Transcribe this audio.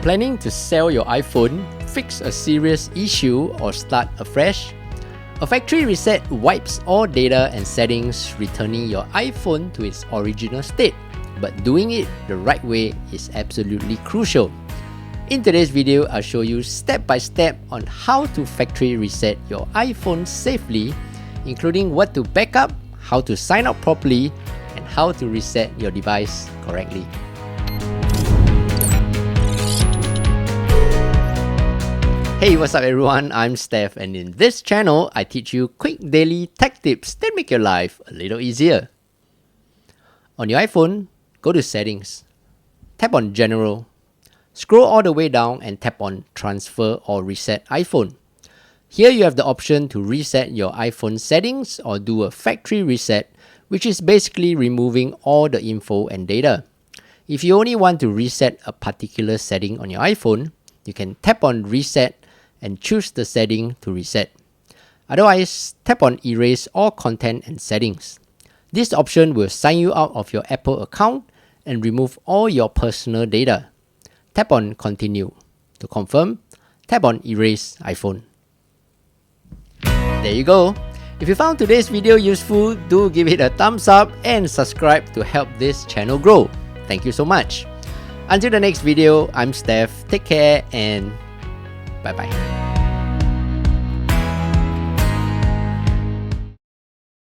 Planning to sell your iPhone, fix a serious issue, or start afresh? A factory reset wipes all data and settings, returning your iPhone to its original state. But doing it the right way is absolutely crucial. In today's video, I'll show you step by step on how to factory reset your iPhone safely, including what to back up, how to sign up properly, and how to reset your device correctly. Hey, what's up everyone? I'm Steph, and in this channel, I teach you quick daily tech tips that make your life a little easier. On your iPhone, go to Settings, tap on General, scroll all the way down and tap on Transfer or Reset iPhone. Here you have the option to reset your iPhone settings or do a factory reset, which is basically removing all the info and data. If you only want to reset a particular setting on your iPhone, you can tap on Reset and choose the setting to reset. Otherwise, tap on Erase all content and settings. This option will sign you out of your Apple account and remove all your personal data. Tap on Continue. To confirm, tap on Erase iPhone. There you go. If you found today's video useful, do give it a thumbs up and subscribe to help this channel grow. Thank you so much. Until the next video, I'm Steph. Take care and bye-bye.